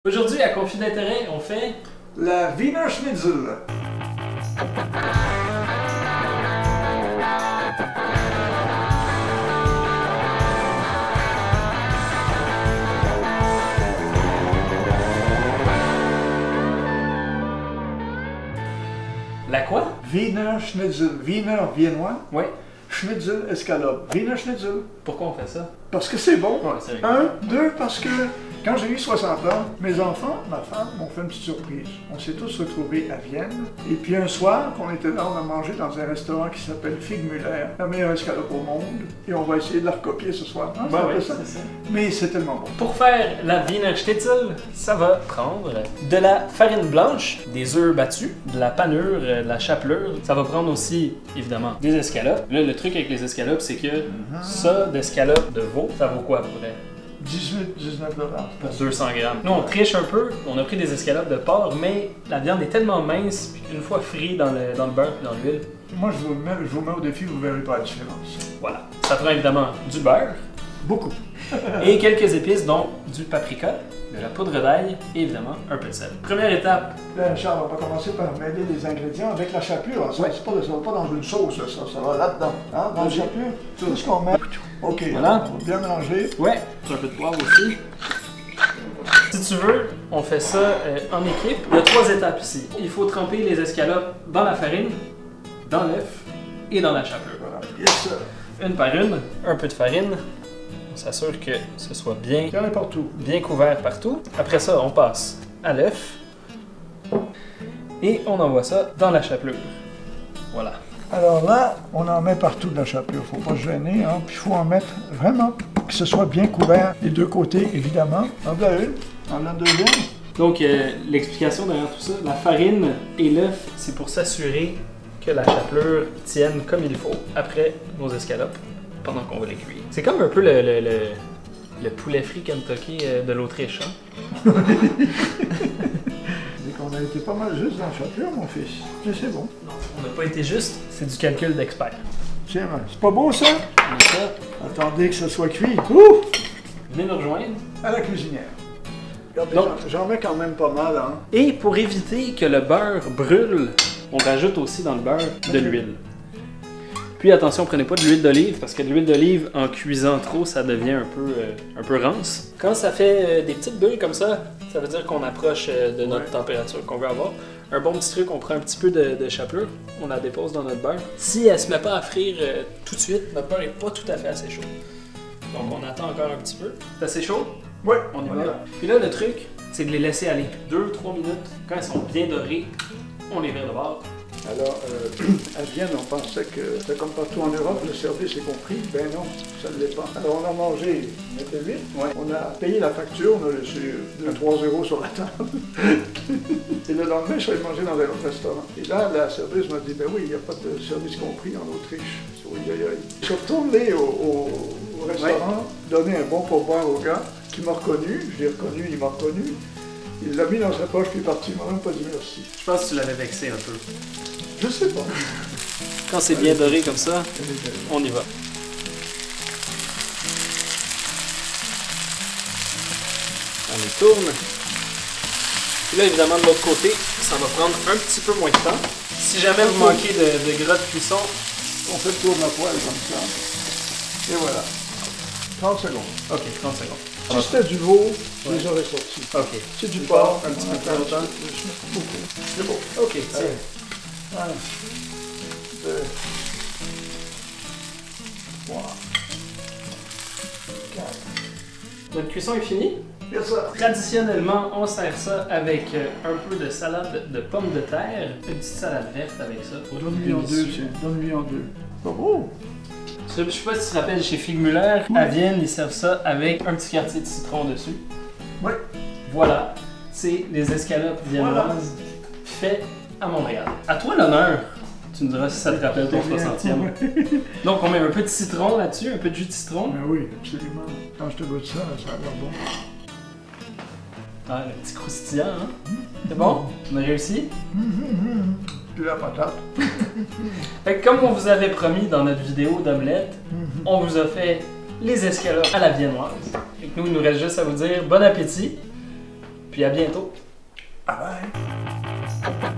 Aujourd'hui, à Conflit d'intérêt, on fait la Wiener Schnitzel. la quoi? Wiener Schnitzel. Wiener viennois. Oui. Schnitzel escalope. Wiener Schnitzel. Pourquoi on fait ça? Parce que c'est bon. Ouais, c'est rigolo. Deux, parce que quand j'ai eu 60 ans, mes enfants, ma femme, m'ont fait une petite surprise. On s'est tous retrouvés à Vienne. Et puis un soir, qu'on était là, on a mangé dans un restaurant qui s'appelle Figmüller, la meilleure escalope au monde. Et on va essayer de la recopier ce soir. Hein, Ben oui, ça. c'est ça. Mais c'est tellement bon. Pour faire la Wiener Schnitzel, ça va prendre de la farine blanche, des œufs battus, de la panure, de la chapelure. Ça va prendre aussi, évidemment, des escalopes. Là, le truc avec les escalopes, c'est que ça, d'escalope de veau, ça vaut quoi à peu près? 18-19 dollars. Pour 200 grammes. Nous, on triche un peu. On a pris des escalopes de porc, mais la viande est tellement mince, puis une fois frite dans le beurre et dans l'huile. Moi, je vous mets au défi, vous ne verrez pas la différence. Voilà. Ça prend évidemment du beurre. Beaucoup. Et quelques épices, dont du paprika, de la poudre d'ail et évidemment un peu de sel. Première étape. Là, Charles, on va commencer par mêler les ingrédients avec la chapelure. Ça, ça va pas dans une sauce, ça va là-dedans. Hein, dans la chapelure, tout ce qu'on met. OK, voilà. On va bien mélanger. Ouais, un peu de poivre aussi. Si tu veux, on fait ça en équipe. Il y a 3 étapes ici. Il faut tremper les escalopes dans la farine, dans l'œuf et dans la chapelure. Voilà. Yes, sir. Une par une, un peu de farine. On s'assure que ce soit bien, Il y en a partout. bien couvert partout. Après ça, on passe à l'œuf et on envoie ça dans la chapelure. Voilà. Alors là, on en met partout de la chapelure. Il ne faut pas se gêner, hein. Puis il faut en mettre vraiment pour que ce soit bien couvert. Les deux côtés, évidemment. En voilà une, en la deuxième. Donc, l'explication derrière tout ça, la farine et l'œuf, c'est pour s'assurer que la chapelure tienne comme il faut après nos escalopes pendant qu'on va les cuire. C'est comme un peu le poulet frit Kentucky de l'Autriche, hein? On a été pas mal juste dans la chapelure, mon fils. Mais c'est bon. Non, on n'a pas été juste, c'est du calcul d'expert. Tiens, c'est pas beau ça? Ça, Attendez que ça soit cuit. Ouh! venez nous rejoindre. À la cuisinière. Regardez, Donc- j'en mets quand même pas mal, hein. Et pour éviter que le beurre brûle, on rajoute aussi dans le beurre de l'huile. Puis attention, prenez pas de l'huile d'olive parce que de l'huile d'olive, en cuisant trop, ça devient un peu rance. Quand ça fait des petites bulles comme ça veut dire qu'on approche de notre température qu'on veut avoir. Un bon petit truc, on prend un petit peu de chapelure, on la dépose dans notre beurre. Si elle se met pas à frire tout de suite, notre beurre est pas tout à fait assez chaud. Donc on attend encore un petit peu. C'est assez chaud? Oui, On y va. Puis là, le truc, c'est de les laisser aller 2-3 minutes. Quand elles sont bien dorées, on les vire de bord. Alors, à Vienne, on pensait que c'était comme partout en Europe, le service est compris. Ben non, ça ne l'est pas. Alors, on a mangé, on était 8. Ouais. On a payé la facture, on a reçu 2-3 euros sur la table. Et le lendemain, je suis allé manger dans un autre restaurant. Et là, la serveuse m'a dit, ben oui, il n'y a pas de service compris en Autriche. Oui, aïe, aïe. Je suis retourné au restaurant, donné un bon pourboire au gars, qui m'a reconnu. Je l'ai reconnu, il m'a reconnu. Il l'a mis dans sa poche, puis il est parti. Il m'a même pas dit merci. Je pense que tu l'avais vexé un peu. Je sais pas. Quand c'est bien doré comme ça, on y va. On les tourne. Puis là, évidemment, de l'autre côté, ça va prendre un petit peu moins de temps. Si jamais vous manquez de gras de cuisson, On fait le tour de la poêle comme ça. Et voilà. 30 secondes. ok, 30 secondes. Si c'était du veau, je les aurais sortis. Ok. C'est du porc, un petit peu plus longtemps. C'est bon. Ok, tiens. Allez. 1, 2, 3, 4. Notre cuisson est finie. Bien ça. Traditionnellement, on sert ça avec un peu de salade de pommes de terre, une petite salade verte avec ça. Donne-lui en deux, tiens. Donne-lui en deux. Pas beau. Je sais pas si tu te rappelles, chez Figmüller, à Vienne, ils servent ça avec un petit quartier de citron dessus. Oui. Voilà, c'est les escalopes viennoises faites à Montréal. À toi l'honneur, tu me diras si ça te rappelle ton 60e. Donc on met un peu de citron là-dessus, un peu de jus de citron. Ben oui, absolument. Quand je te goûte ça, ça a l'air bon. Ah, le petit croustillant, hein? C'est bon? On a réussi? Puis la patate. Fait que comme on vous avait promis dans notre vidéo d'omelette, on vous a fait les escalopes à la viennoise. Fait que nous, il nous reste juste à vous dire bon appétit. Puis à bientôt. Bye bye.